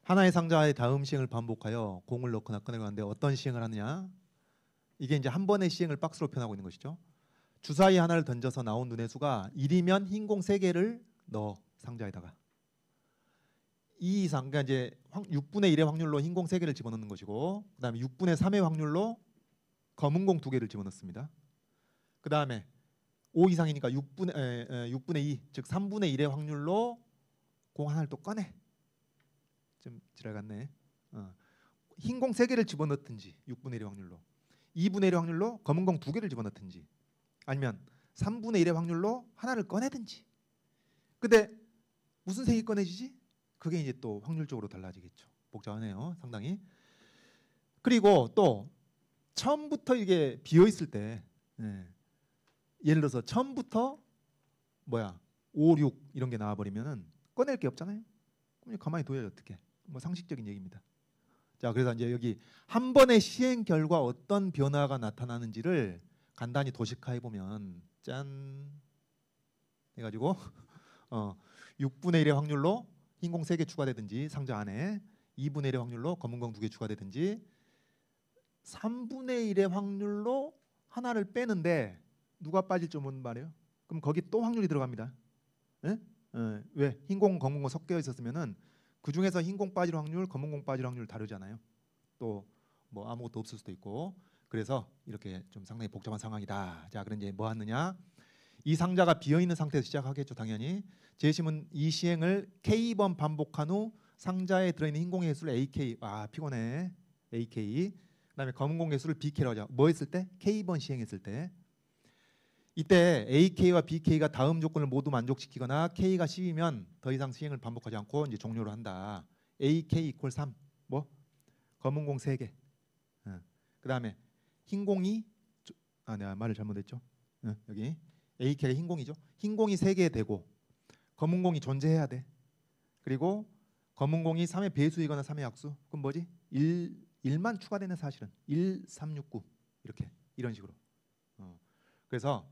하나의 상자의 다음 시행을 반복하여 공을 넣거나 꺼내고 하는데 어떤 시행을 하느냐? 이게 이제 한 번의 시행을 박스로 표현하고 있는 것이죠. 주사위 하나를 던져서 나온 눈의 수가 1이면 흰 공 3개를 넣어 상자에다가 2 이상, 그러니까 이제 6분의 1의 확률로 흰 공 3개를 집어넣는 것이고, 그 다음에 6분의 3의 확률로 검은 공 2개를 집어넣습니다. 그 다음에 5 이상이니까 6분의 2, 즉 3분의 1의 확률로 공 하나를 또 꺼내. 좀 지랄 같네. 흰 공 3개를 집어넣든지 6분의 1의 확률로, 2분의 1의 확률로 검은 공 2개를 집어넣든지, 아니면 3분의 1의 확률로 하나를 꺼내든지. 근데 무슨 색이 꺼내지지? 그게 이제 또 확률적으로 달라지겠죠. 복잡하네요, 상당히. 그리고 또 처음부터 이게 비어 있을 때, 예를 들어서 처음부터 5, 6 이런 게 나와 버리면은 꺼낼 게 없잖아요. 그럼 가만히 둬야지 어떻게? 뭐 상식적인 얘기입니다. 자, 그래서 이제 여기 한 번의 시행 결과 어떤 변화가 나타나는지를 간단히 도식화해 보면 짠 해가지고 6분의 1의 확률로 흰 공 3개 추가되든지 상자 안에, 2분의 1의 확률로 검은 공 2개 추가되든지, 3분의 1의 확률로 하나를 빼는데 누가 빠질지 모르는 말이에요. 그럼 거기 또 확률이 들어갑니다. 예? 왜? 흰 공, 검은 공 섞여 있었으면은 그 중에서 흰 공 빠질 확률, 검은 공 빠질 확률 다르잖아요. 또 뭐 아무것도 없을 수도 있고. 그래서 이렇게 좀 상당히 복잡한 상황이다. 자, 그럼 이제 뭐 하느냐? 이 상자가 비어 있는 상태에서 시작하겠죠, 당연히. 제시문 이 시행을 K번 반복한 후 상자에 들어있는 흰 공의 개수를 AK, 피곤해, AK, 그다음에 검은 공 개수를 BK라고 하죠. 뭐 했을 때? K번 시행했을 때. 이때 AK와 BK가 다음 조건을 모두 만족시키거나 K가 10이면 더 이상 시행을 반복하지 않고 이제 종료를 한다. AK 이퀄 3, 뭐 검은 공 3개. 그다음에 흰 공이 내가 말을 잘못했죠. 여기 AK가 흰 공이죠. 흰 공이 3개 되고 검은 공이 존재해야 돼. 그리고 검은 공이 3의 배수이거나 3의 약수. 그럼 뭐지? 1만 추가되는, 사실은 1, 3, 6, 9 이렇게 이런 식으로. 그래서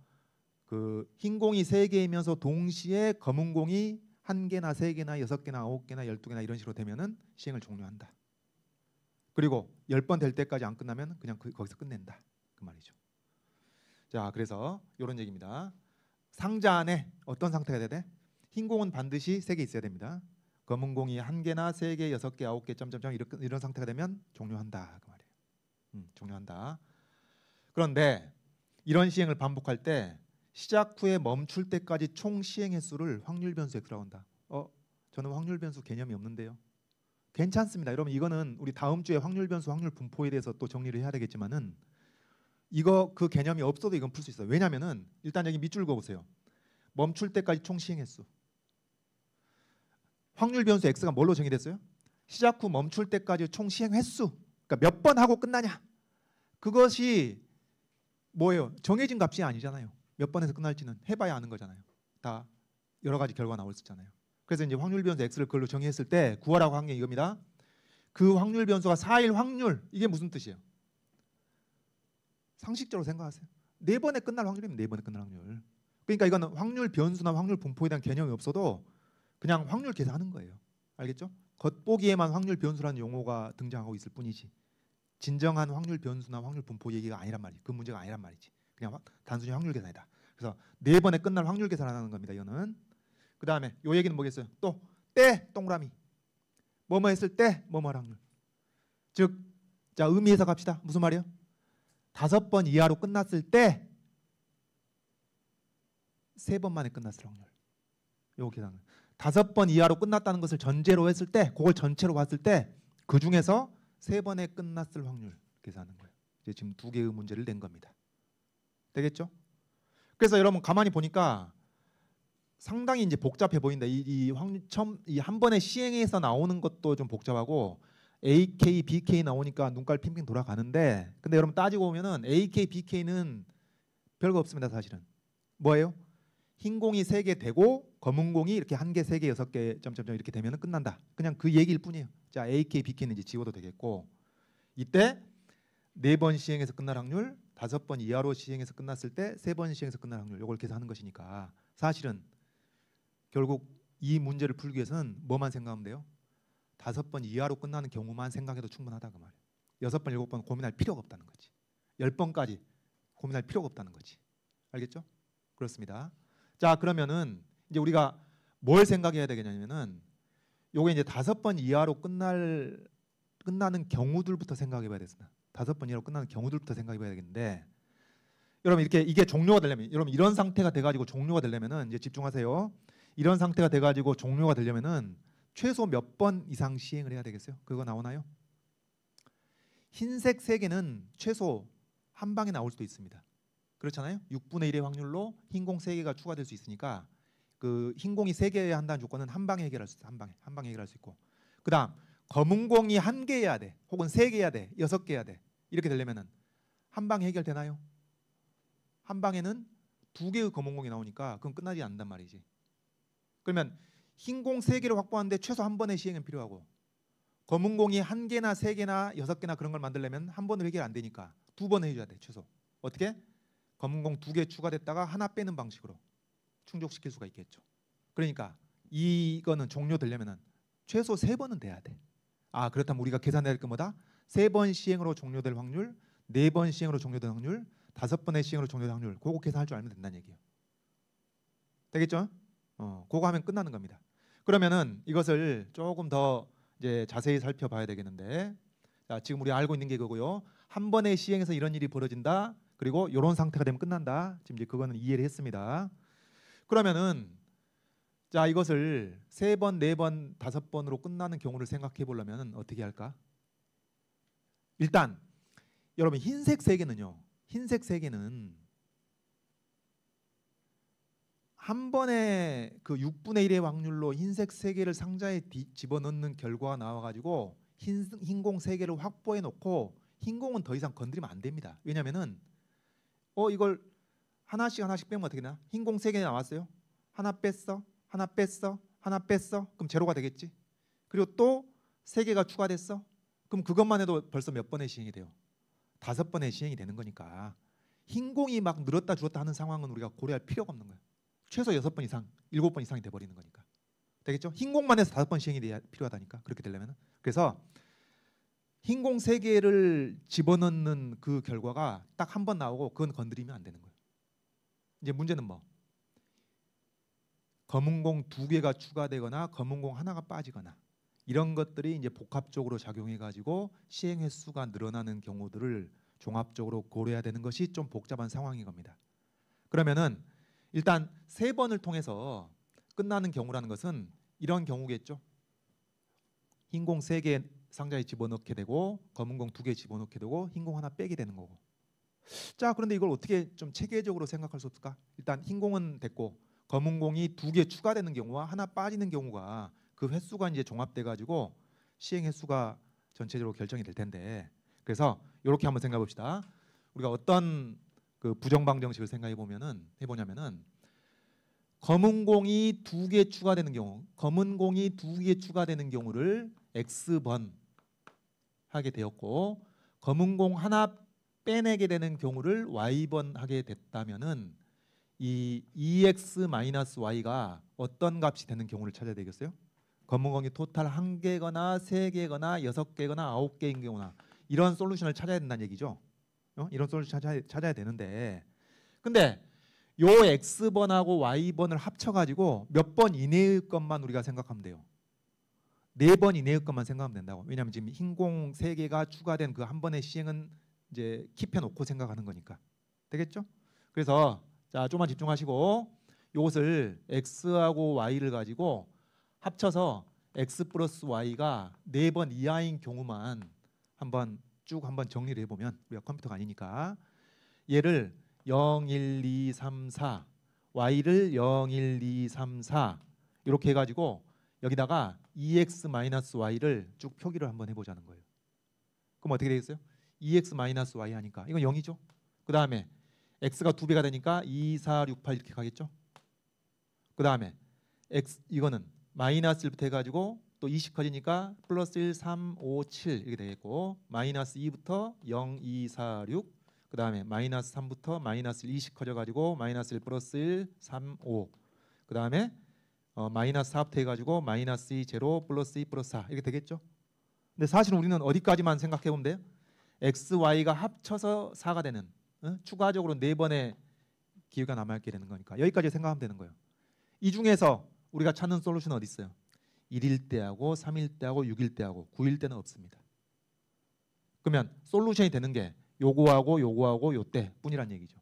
그 흰 공이 3개이면서 동시에 검은 공이 1개나 3개나 6개나 9개나 12개나 이런 식으로 되면은 시행을 종료한다. 그리고 10번 될 때까지 안 끝나면 그냥 거기서 끝낸다. 그 말이죠. 자, 그래서 이런 얘기입니다. 상자 안에 어떤 상태가 돼야 돼? 흰 공은 반드시 3개 있어야 됩니다. 검은 공이 1개나 3개, 6개, 9개 점점점 이런 상태가 되면 종료한다. 그 말이에요. 종료한다. 그런데 이런 시행을 반복할 때 시작 후에 멈출 때까지 총 시행 횟수를 확률 변수 X라고 한다. 저는 확률 변수 개념이 없는데요. 괜찮습니다. 여러분, 이거는 우리 다음 주에 확률 변수, 확률 분포에 대해서 또 정리를 해야 되겠지만은 이거 그 개념이 없어도 이건 풀 수 있어요. 왜냐면은 일단 여기 밑줄 그어보세요. 멈출 때까지 총 시행 횟수. 확률 변수 X가 뭘로 정의됐어요? 시작 후 멈출 때까지 총 시행 횟수. 그러니까 몇 번 하고 끝나냐. 그것이 뭐예요? 정해진 값이 아니잖아요. 몇 번에서 끝날지는 해봐야 아는 거잖아요. 다 여러 가지 결과가 나올 수 있잖아요. 그래서 이제 확률 변수 X를 그걸로 정의했을 때 구하라고 한 게 이겁니다. 그 확률 변수가 4일 확률. 이게 무슨 뜻이에요? 상식적으로 생각하세요. 4번에 끝날 확률이면 4번에 끝날 확률. 그러니까 이거는 확률 변수나 확률 분포에 대한 개념이 없어도 그냥 확률 계산하는 거예요. 알겠죠? 겉보기에만 확률 변수라는 용어가 등장하고 있을 뿐이지 진정한 확률 변수나 확률 분포 얘기가 아니란 말이지. 그 문제가 아니란 말이지. 그냥 단순히 확률 계산이다. 그래서 4번에 끝날 확률 계산하는 겁니다. 이거는. 그 다음에 요 얘기는 뭐겠어요? 또 때 동그라미. 뭐뭐 했을 때 뭐뭐 할 확률. 즉, 자, 의미 해석합시다. 무슨 말이에요? 5번 이하로 끝났을 때 3번 만에 끝났을 확률. 요거 계산을. 5번 이하로 끝났다는 것을 전제로 했을 때, 그걸 전체로 봤을 때 그 중에서 3번에 끝났을 확률 계산하는 거예요. 이제 지금 2개의 문제를 낸 겁니다. 되겠죠? 그래서 여러분 가만히 보니까 상당히 이제 복잡해 보인다. 이 한 번에 시행해서 나오는 것도 좀 복잡하고 AK, BK 나오니까 눈깔 핑핑 돌아가는데, 근데 여러분 따지고 보면은 AK, BK는 별거 없습니다. 사실은 뭐예요? 흰 공이 3개 되고 검은 공이 이렇게 1개, 3개, 6개 점점점 이렇게 되면은 끝난다. 그냥 그 얘기일 뿐이에요. 자, AK, BK는 이제 지워도 되겠고, 이때 4번 시행해서 끝날 확률, 5번 이하로 시행해서 끝났을 때 3번 시행해서 끝날 확률, 이걸 계산하는 것이니까 사실은 결국 이 문제를 풀기 위해서는 뭐만 생각하면 돼요? 5번 이하로 끝나는 경우만 생각해도 충분하다 그 말이에요. 6번, 7번 고민할 필요가 없다는 거지. 10번까지 고민할 필요가 없다는 거지. 알겠죠? 그렇습니다. 자, 그러면은 이제 우리가 뭘 생각해야 되겠냐면은 요게 이제 5번 이하로 끝나는 경우들부터 생각해 봐야 되겠습니다. 5번 이하로 끝나는 경우들부터 생각해 봐야 되겠는데, 여러분 이렇게 이게 종료가 되려면, 여러분 이런 상태가 돼 가지고 종료가 되려면은 이제 집중하세요. 이런 상태가 돼 가지고 종료가 되려면은 최소 몇 번 이상 시행을 해야 되겠어요? 그거 나오나요? 흰색 3개는 최소 한 방에 나올 수도 있습니다. 그렇잖아요. 6분의 1의 확률로 흰공 3개가 추가될 수 있으니까 그 흰공이 3개여야 한다는 조건은 한 방에 해결할 수 있어요. 한 방에 해결할 수 있고, 그다음 검은 공이 1개여야 돼, 혹은 3개여야 돼, 6개여야 돼. 이렇게 되려면은 한 방에 해결되나요? 한 방에는 2개의 검은 공이 나오니까 그건 끝나지 않는단 말이지. 그러면 흰공 3개를 확보하는데 최소 한 번의 시행은 필요하고, 검은 공이 1개나 3개나 6개나 그런 걸 만들려면 한 번으로 해결 안 되니까 2번 해줘야 돼 최소. 어떻게? 검은 공 2개 추가됐다가 하나 빼는 방식으로 충족시킬 수가 있겠죠. 그러니까 이거는 종료되려면은 최소 3번은 돼야 돼. 아, 그렇다면 우리가 계산해야 될 게 뭐다? 3번 시행으로 종료될 확률, 4번 시행으로 종료될 확률, 5번의 시행으로 종료될 확률, 그거 계산할 줄 알면 된다는 얘기예요. 되겠죠? 그거 하면 끝나는 겁니다. 그러면은 이것을 조금 더 이제 자세히 살펴봐야 되겠는데, 자, 지금 우리 알고 있는 게 그거고요. 한 번의 시행에서 이런 일이 벌어진다. 그리고 이런 상태가 되면 끝난다. 지금 이제 그거는 이해를 했습니다. 그러면은 자, 이것을 3번, 4번, 5번으로 끝나는 경우를 생각해 보려면 어떻게 할까? 일단 여러분 흰색 3개는요. 흰색 3개는 한 번에 그 6분의 1의 확률로 흰색 3개를 상자에 집어넣는 결과가 나와가지고 흰공 3개를 확보해 놓고 흰공은 더 이상 건드리면 안 됩니다. 왜냐면은 이걸 하나씩 빼면 어떻게 되나? 흰공 3개 나왔어요. 하나 뺐어, 하나 뺐어, 하나 뺐어. 그럼 제로가 되겠지. 그리고 또 3개가 추가됐어. 그럼 그것만 해도 벌써 몇 번의 시행이 돼요? 5번의 시행이 되는 거니까 흰공이 막 늘었다 줄었다 하는 상황은 우리가 고려할 필요가 없는 거예요. 최소 6번 이상, 7번 이상이 돼버리는 거니까. 되겠죠? 흰공만 해서 5번 시행이 돼야 필요하다니까. 그렇게 되려면. 그래서 흰공 3개를 집어넣는 그 결과가 딱 한 번 나오고 그건 건드리면 안 되는 거예요. 이제 문제는 뭐? 검은 공 2개가 추가되거나 검은 공 하나가 빠지거나 이런 것들이 이제 복합적으로 작용해 가지고 시행 횟수가 늘어나는 경우들을 종합적으로 고려해야 되는 것이 좀 복잡한 상황인 겁니다. 그러면은 일단 3번을 통해서 끝나는 경우라는 것은 이런 경우겠죠. 흰공 3개 상자에 집어넣게 되고 검은 공 2개 집어넣게 되고 흰공 하나 빼게 되는 거고. 자, 그런데 이걸 어떻게 좀 체계적으로 생각할 수 없을까? 일단 흰공은 됐고 검은 공이 2개 추가되는 경우와 하나 빠지는 경우가 그 횟수가 이제 종합돼 가지고 시행 횟수가 전체적으로 결정이 될 텐데, 그래서 이렇게 한번 생각해 봅시다. 우리가 어떤 그 부정방 정식을 생각해 보냐면은 검은 공이 2개 추가되는 경우, 검은 공이 2개 추가되는 경우를 x번 하게 되었고 검은 공 하나 빼내게 되는 경우를 y번 하게 됐다면은 이 2x-y가 어떤 값이 되는 경우를 찾아야 되겠어요? 검은 공이 토탈 1개거나 3개거나 6개거나 9개인 경우나 이런 솔루션을 찾아야 된다는 얘기죠. 이런 솔루션 찾아야 되는데, 근데 요 x번하고 y번을 합쳐가지고 몇 번 이내의 것만 우리가 생각하면 돼요. 4번 이내의 것만 생각하면 된다고. 왜냐하면 지금 흰공 3개가 추가된 그 한 번의 시행은 이제 킵해놓고 생각하는 거니까. 되겠죠? 그래서 자, 좀만 집중하시고 이것을 x하고 y를 가지고 합쳐서 x 플러스 y가 4번 이하인 경우만 한번 정리를 해보면, 우리가 컴퓨터가 아니니까 얘를 0, 1, 2, 3, 4 y를 0, 1, 2, 3, 4 이렇게 해가지고 여기다가 2x-y를 쭉 표기를 한번 해보자는 거예요. 그럼 어떻게 되겠어요? 2x-y 하니까 이건 0이죠. 그 다음에 x가 2배가 되니까 2, 4, 6, 8 이렇게 가겠죠. 그 다음에 x 이거는 마이너스 1부터 해가지고 또 20 커지니까 플러스 1, 3, 5, 7 이렇게 되겠고, 마이너스 2부터 0, 2, 4, 6 그 다음에 마이너스 3부터 마이너스 1, 20 커져가지고 마이너스 1, 플러스 1, 3, 5 그 다음에 마이너스 4부터 해가지고 마이너스 2 제로 플러스 2 플러스 4 이렇게 되겠죠. 근데 사실은 우리는 어디까지만 생각해 보면 돼요? x, y가 합쳐서 4가 되는 추가적으로 4번의 기회가 남아있게 되는 거니까 여기까지 생각하면 되는 거예요. 이 중에서 우리가 찾는 솔루션은 어디 있어요? 1일 때하고 3일 때하고 6일 때하고 9일 때는 없습니다. 그러면 솔루션이 되는 게 요거하고 요거하고 요때 뿐이란 얘기죠.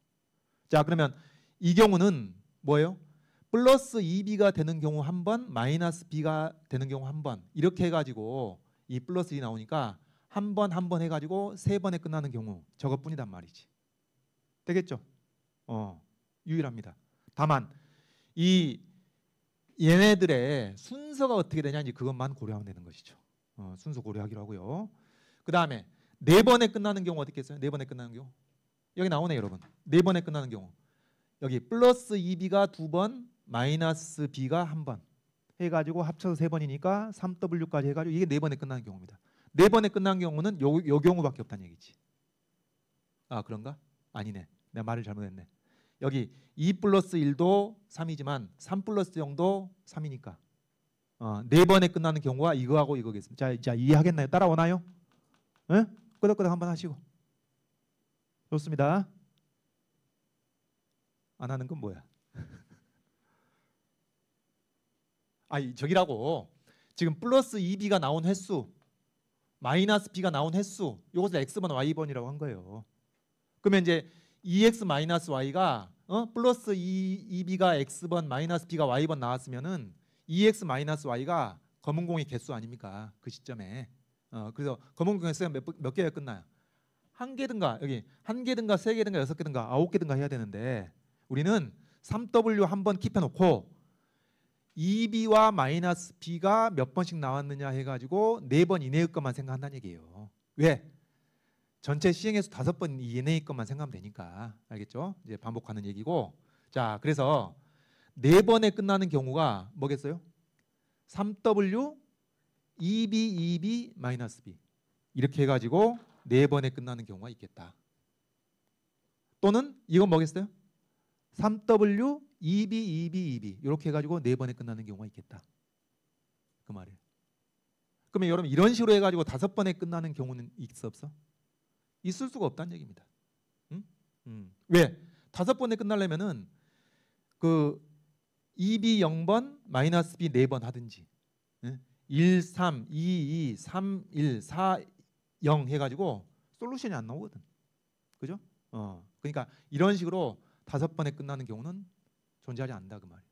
자, 그러면 이 경우는 뭐예요? 플러스 2b가 되는 경우 한 번, 마이너스 b가 되는 경우 한 번 이렇게 해가지고 이 플러스 2 나오니까 한 번 한 번 해가지고 3번에 끝나는 경우 저것뿐이단 말이지. 되겠죠? 유일합니다. 다만 이 얘네들의 순서가 어떻게 되냐니 그것만 고려하면 되는 것이죠. 순서 고려하기로 하고요. 그 다음에 4번에 끝나는 경우 어떻게 했어요? 4번에 끝나는 경우 여기 나오네 여러분. 4번에 끝나는 경우 여기 플러스 2b가 2번 마이너스 b가 1번 해가지고 합쳐서 3번이니까 3w까지 해가지고 이게 4번에 끝나는 경우입니다. 4번에 끝난 경우는 요 경우밖에 없다는 얘기지. 아 그런가? 아니네. 내가 말을 잘못했네. 여기 2 플러스 1도 3이지만 3 플러스 0도 3이니까 4번에 끝나는 경우가 이거하고 이거겠습니다. 자 이해하겠나요? 따라오나요? 예? 끄덕끄덕 한번 하시고. 좋습니다. 안 하는 건 뭐야? 저기라고 지금 플러스 2b가 나온 횟수 마이너스 b가 나온 횟수 이것을 x번 y번이라고 한 거예요. 그러면 이제 2x 마이너스 y가 플러스 2b가 x번 마이너스 b가 y번 나왔으면은 2x 마이너스 y가 검은 공의 개수 아닙니까? 그 시점에. 그래서 검은 공의 개수가 몇 개가 끝나요? 한 개든가 여기 한 개든가 세 개든가 여섯 개든가 9개든가 해야 되는데 우리는 3w 한번 킵해놓고 2b와 마이너스 b가 몇 번씩 나왔느냐 해가지고 4번 이내의 것만 생각한다는 얘기예요. 왜? 전체 시행횟수 5번 이내의 것만 생각하면 되니까. 알겠죠? 이제 반복하는 얘기고. 자, 그래서 4번에 끝나는 경우가 뭐겠어요? 3w 2b 마이너스 b 이렇게 해가지고 4번에 끝나는 경우가 있겠다. 또는 이건 뭐겠어요? 3w 2b 이렇게 해가지고 4번에 끝나는 경우가 있겠다. 그 말이에요. 그러면 여러분 이런 식으로 해가지고 5번에 끝나는 경우는 있어 없어? 있을 수가 없다는 얘기입니다. 왜? 5번에 끝나려면은 그 2b 0번 마이너스 b 4번 하든지 1, 3, 2, 2, 3, 1, 4, 0 해가지고 솔루션이 안 나오거든. 그죠? 그러니까 이런 식으로 5번에 끝나는 경우는 존재하지 않는다 그 말이에요.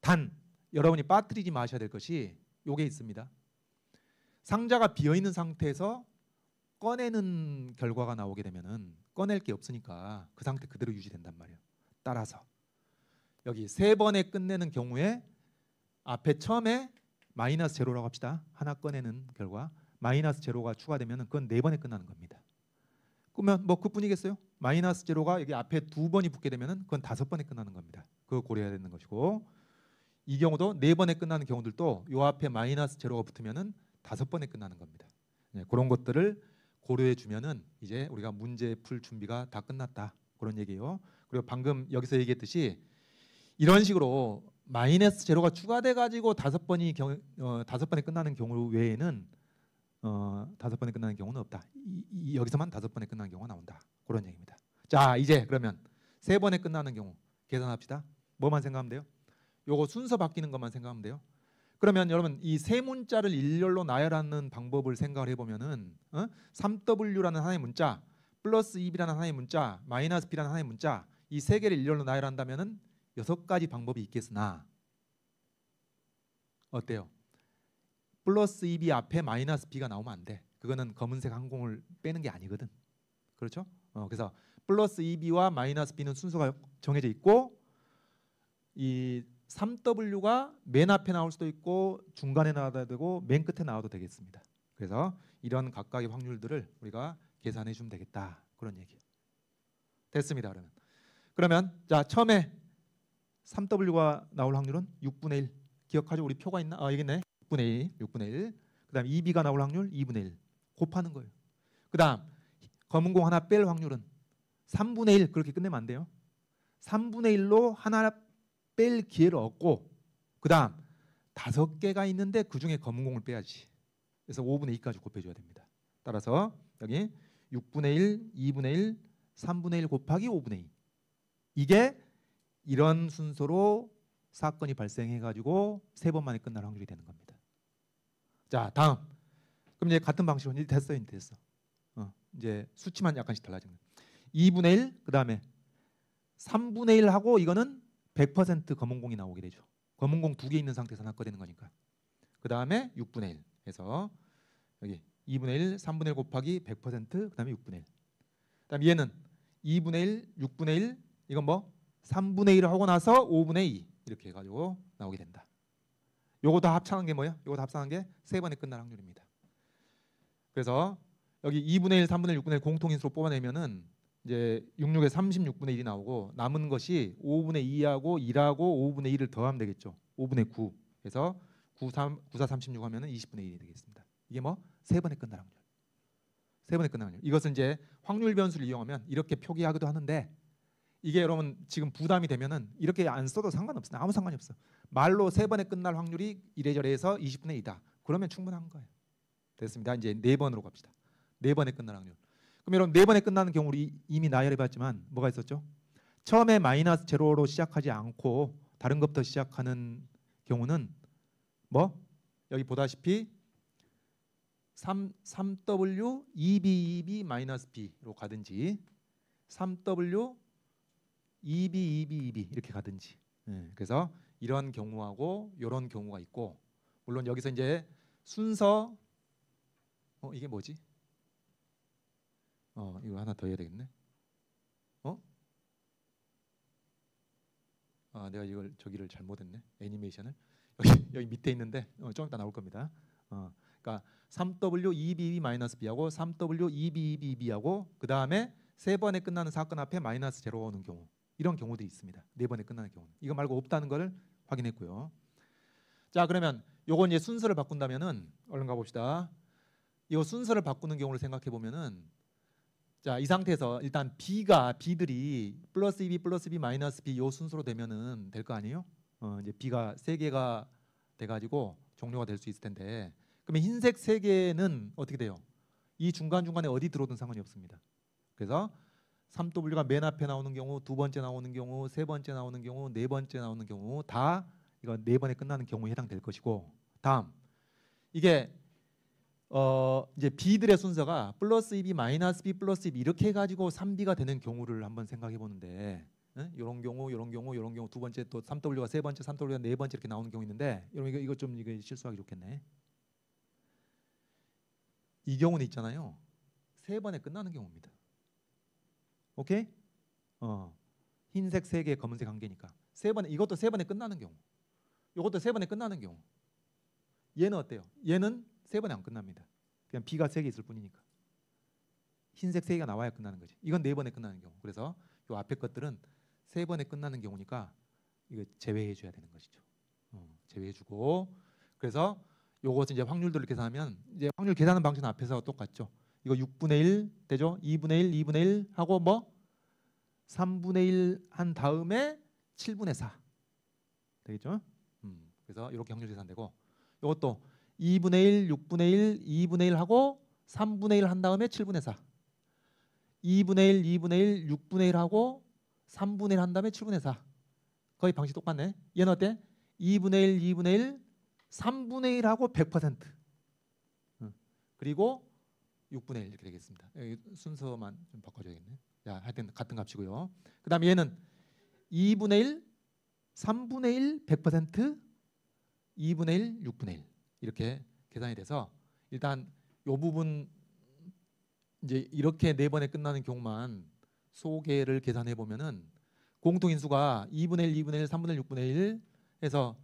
단 여러분이 빠뜨리지 마셔야 될 것이 요게 있습니다. 상자가 비어있는 상태에서 꺼내는 결과가 나오게 되면은 꺼낼 게 없으니까 그 상태 그대로 유지된단 말이에요. 따라서 여기 3번에 끝내는 경우에 앞에 처음에 마이너스 제로라고 합시다. 하나 꺼내는 결과 마이너스 제로가 추가되면은 그건 4번에 끝나는 겁니다. 그러면 뭐 그뿐이겠어요? 마이너스 제로가 여기 앞에 2번이 붙게 되면은 그건 5번에 끝나는 겁니다. 그거 고려해야 되는 것이고 이 경우도 4번에 끝나는 경우들도 요 앞에 마이너스 제로가 붙으면은 5번에 끝나는 겁니다. 그런 것들을 고려해 주면은 이제 우리가 문제 풀 준비가 다 끝났다 그런 얘기예요. 그리고 방금 여기서 얘기했듯이 이런 식으로 마이너스 제로가 추가돼 가지고 5번에 끝나는 경우 외에는 5번에 끝나는 경우는 없다. 여기서만 5번에 끝나는 경우가 나온다. 그런 얘기입니다. 자, 이제 그러면 3번에 끝나는 경우 계산합시다. 뭐만 생각하면 돼요? 요거 순서 바뀌는 것만 생각하면 돼요. 그러면 여러분 이 세 문자를 일렬로 나열하는 방법을 생각을 해보면은 3w라는 하나의 문자, 플러스 2b라는 하나의 문자, 마이너스 b라는 하나의 문자 이 세 개를 일렬로 나열한다면은 6가지 방법이 있겠으나 어때요? 플러스 2b 앞에 마이너스 b가 나오면 안 돼. 그거는 검은색 항공을 빼는 게 아니거든. 그렇죠? 그래서 플러스 2b와 마이너스 b는 순서가 정해져 있고 이 3w가 맨 앞에 나올 수도 있고 중간에 나와도 되고 맨 끝에 나와도 되겠습니다. 그래서 이런 각각의 확률들을 우리가 계산해 주면 되겠다. 그런 얘기예요. 됐습니다. 그러면 자 처음에 3w가 나올 확률은 6분의 1. 기억하죠? 우리 표가 있나? 여기 있네. 6분의 1. 그다음 2b가 나올 확률 2분의 1. 곱하는 거예요. 그다음 검은 공 하나 뺄 확률은 3분의 1. 그렇게 끝내면 안 돼요. 3분의 1로 하나 뺄 기회를 얻고 그다음 5개가 있는데 그중에 검은 공을 빼야지. 그래서 5분의 2까지 곱해줘야 됩니다. 따라서 여기 6분의 1, 2분의 1, 3분의 1 곱하기 5분의 2. 이게 이런 순서로 사건이 발생해가지고 3번 만에 끝날 확률이 되는 겁니다. 자, 다음. 그럼 이제 같은 방식으로 이제 됐어요, 이제 됐어. 이제 수치만 약간씩 달라지는 거예요. 2분의 1, 그 다음에 3분의 1 하고 이거는 100% 검은 공이 나오게 되죠. 검은 공 2개 있는 상태에서 낙과되는 거니까. 그 다음에 6분의 1 해서 여기 2분의 1, 3분의 1 곱하기 100%, 그 다음에 6분의 1. 그 다음에 얘는 2분의 1, 6분의 1, 이건 뭐 3분의 1을 하고 나서 5분의 2 이렇게 해가지고 나오게 된다. 요거 다 합창한 게 뭐예요? 요거 다 합창한 게 3번에 끝날 확률입니다. 그래서 여기 2분의 1, 3분의 1, 6분의 1 공통인수로 뽑아내면은 이제 66에 36분의 1이 나오고 남은 것이 5분의 2하고 1하고 5분의 1을 더하면 되겠죠. 5분의 9 해서 9, 4, 36 하면은 20분의 1이 되겠습니다. 이게 뭐 3번에 끝날 확률. 3번에 끝날 확률. 이것은 이제 확률 변수를 이용하면 이렇게 표기하기도 하는데 이게 여러분 지금 부담이 되면은 이렇게 안 써도 상관없어요. 아무 상관이 없어. 말로 3번에 끝날 확률이 이래저래해서 20분의 2다. 그러면 충분한 거예요. 됐습니다. 이제 4번으로 갑시다. 4번에 끝날 확률. 그럼 여러분 4번에 끝나는 경우를 이미 나열해봤지만 뭐가 있었죠? 처음에 마이너스 제로로 시작하지 않고 다른 것부터 시작하는 경우는 뭐? 여기 보다시피 3W 2B 마이너스 B로 가든지 3W 2B 이렇게 가든지. 그래서 이런 경우하고 이런 경우가 있고 물론 여기서 이제 순서 이게 뭐지? 이거 하나 더 해야 되겠네. 내가 이걸 저기를 잘못했네. 애니메이션을 여기 밑에 있는데 좀 이따 나올 겁니다. 그러니까 3W 2BB-B하고 3W 2BB하고 그 다음에 3번에 끝나는 사건 앞에 마이너스 제로가 오는 경우 이런 경우도 있습니다. 4번에 끝나는 경우 이거 말고 없다는 걸 확인했고요. 자 그러면 요거 이제 순서를 바꾼다면은 얼른 가봅시다. 이거 순서를 바꾸는 경우를 생각해 보면은 자, 이 상태에서 일단 B들이 플러스 2B 플러스 B 마이너스 B 요 순서로 되면은 될 거 아니에요? 이제 B가 3개가 돼가지고 종료가 될 수 있을 텐데 그러면 흰색 3개는 어떻게 돼요? 이 중간중간에 어디 들어오든 상관이 없습니다. 그래서 3W가 맨 앞에 나오는 경우, 2번째 나오는 경우, 3번째 나오는 경우, 4번째 나오는 경우 다 이거 4번에 끝나는 경우에 해당될 것이고 다음 이게 이제 B들의 순서가 플러스 2B 마이너스 B 플러스 2B 이렇게 해가지고 3B가 되는 경우를 한번 생각해 보는데 이런 경우 두 번째 또 3W가 세 번째, 3W가 네 번째 이렇게 나오는 경우 있는데 여러분 이거 좀 이거 실수하기 좋겠네. 이 경우는 있잖아요. 3번에 끝나는 경우입니다. 오케이? 흰색 3개, 검은색 1개니까 3번에 이것도 3번에 끝나는 경우. 이것도 3번에 끝나는 경우. 얘는 어때요? 얘는 3번에 안 끝납니다. 그냥 B가 3개 있을 뿐이니까. 흰색 3개가 나와야 끝나는 거지. 이건 4번에 끝나는 경우. 그래서 이 앞에 것들은 3번에 끝나는 경우니까 이거 제외해 줘야 되는 것이죠. 제외해 주고 그래서 요것은 이제 확률들을 계산하면 이제 확률 계산하는 방식은 앞에서 똑같죠. 이거 6분의 1 되죠? 2분의 1, 2분의 1 하고 뭐 3분의 1 한 다음에 7분의 4 되겠죠? 그래서 이렇게 확률 계산되고 이것도 2분의 1, 6분의 1, 2분의 1 하고 3분의 1 한 다음에 7분의 4 2분의 1, 2분의 1, 6분의 1 하고 3분의 1 한 다음에 7분의 4 거의 방식 똑같네. 얘는 어때? 2분의 1, 2분의 1, 3분의 1 하고 100% 그리고 6분의 1 이렇게 되겠습니다. 여기 순서만 좀 바꿔줘야겠네. 자, 하여튼 같은 값이고요. 그 다음에 얘는 2분의 1, 3분의 1, 100%, 2분의 1, 6분의 1 이렇게 계산이 돼서 일단 이 부분 이제 이렇게 4번에 끝나는 경우만 소개를 계산해 보면은 공통인수가 2분의 1, 2분의 1, 3분의 1, 6분의 1 해서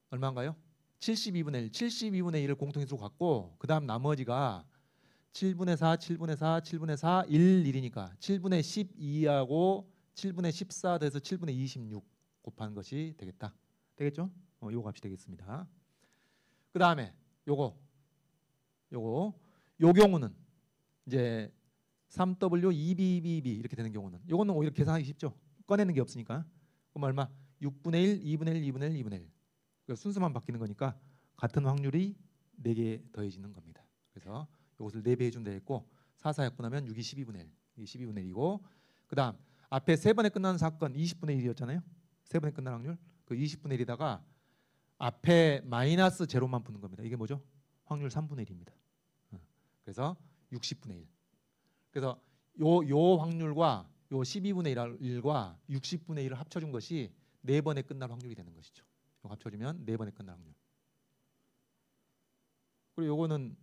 얼마인가요? 72분의 1, 72분의 1을 공통인수로 갖고 그 다음 나머지가 7분의 4, 7분의 4, 7분의 4, 1, 1이니까 7분의 12하고 7분의 14 돼서 7분의 26 곱하는 것이 되겠다. 되겠죠? 요 값이 되겠습니다. 그 다음에 요 경우는 이제 3W 2BBB 이렇게 되는 경우는 요거는 오히려 계산하기 쉽죠. 꺼내는 게 없으니까. 그럼 얼마? 6분의 1, 2분의 1, 2분의 1, 2분의 1. 그러니까 순서만 바뀌는 거니까 같은 확률이 4개 더해지는 겁니다. 그래서 이것을 4배 해주면 되겠고 4, 4 약분하면 6이 12분의 1. 이게 12분의 1이고 그 다음 앞에 3번에 끝나는 사건 20분의 1이었잖아요. 3번에 끝날 확률. 그 20분의 1에다가 앞에 마이너스 제로만 푸는 겁니다. 이게 뭐죠? 확률 3분의 1입니다. 그래서 60분의 1. 그래서 요 확률과 요 12분의 1과 60분의 1을 합쳐준 것이 4번에 끝날 확률이 되는 것이죠. 이거 합쳐주면 4번에 끝날 확률. 그리고 요거는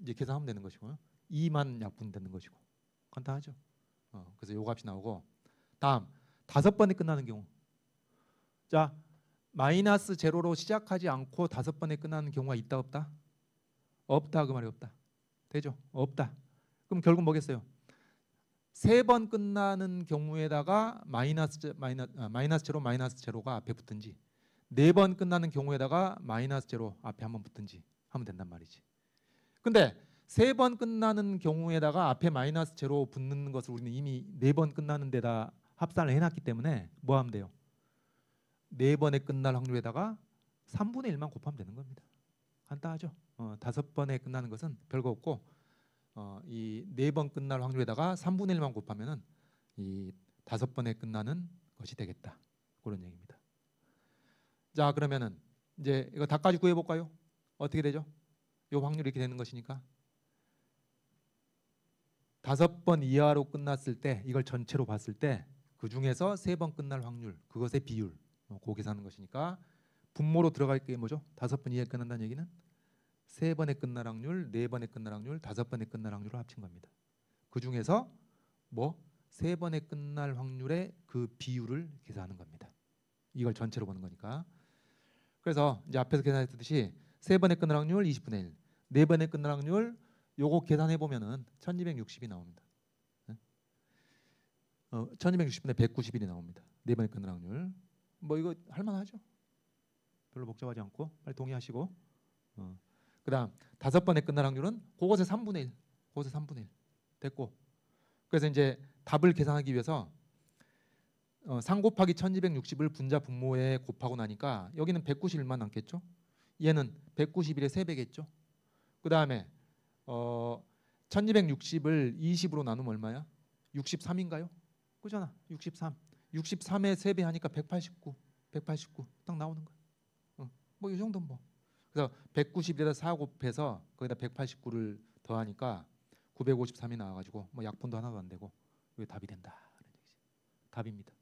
이제 계산하면 되는 것이고요. 2만 약분되는 것이고 간단하죠. 그래서 요 값이 나오고 다음 5번에 끝나는 경우. 자, 마이너스 제로로 시작하지 않고 5번에 끝나는 경우가 있다 없다? 없다 그 말이 없다. 되죠? 없다. 그럼 결국 뭐겠어요? 3번 끝나는 경우에다가 마이너스 제로 마이너스 제로가 앞에 붙든지 4번 끝나는 경우에다가 마이너스 제로 앞에 한번 붙든지 하면 된단 말이지. 근데 3번 끝나는 경우에다가 앞에 마이너스 제로 붙는 것을 우리는 이미 4번 끝나는 데다 합산을 해놨기 때문에 뭐 하면 돼요? 4번에 끝날 확률에다가 3분의 1만 곱하면 되는 겁니다. 간단하죠? 5번에 끝나는 것은 별거 없고 이 4번 끝날 확률에다가 3분의 1만 곱하면은 이 5번에 끝나는 것이 되겠다. 그런 얘기입니다. 자, 그러면은 이제 이거 다까지 구해 볼까요? 어떻게 되죠? 요 확률이 이렇게 되는 것이니까 5번 이하로 끝났을 때 이걸 전체로 봤을 때 그 중에서 3번 끝날 확률 그것의 비율 그 계산하는 것이니까 분모로 들어갈 게 뭐죠? 5번 이하에 끝난다는 얘기는 3번에 끝날 확률, 4번에 끝날 확률, 5번에 끝날 확률을 합친 겁니다. 그 중에서 뭐 3번에 끝날 확률의 그 비율을 계산하는 겁니다. 이걸 전체로 보는 거니까. 그래서 이제 앞에서 계산했듯이 3번에 끝날 확률 20분의 1, 4번에 끝날 확률 요거 계산해 보면은 1260이 나옵니다. 1260분의 191이 나옵니다. 4번에 끝날 확률. 뭐 이거 할만하죠? 별로 복잡하지 않고 빨리 동의하시고. 그다음 5번에 끝날 확률은 그것의 3분의 1. 그것의 3분의 1. 됐고. 그래서 이제 답을 계산하기 위해서 3 곱하기 1260을 분자 분모에 곱하고 나니까 여기는 191만 남겠죠? 얘는 191의 3배겠죠? 그다음에 1260을 20으로 나누면 얼마야? 63인가요? 그잖아. 63. 63의 3배 하니까 189. 189. 딱 나오는 거야. 뭐 이 정도는 뭐. 그래서 190에다 4 곱해서 거기다 189를 더하니까 953이 나와가지고 뭐 약분도 하나도 안 되고 이게 답이 된다. 답입니다.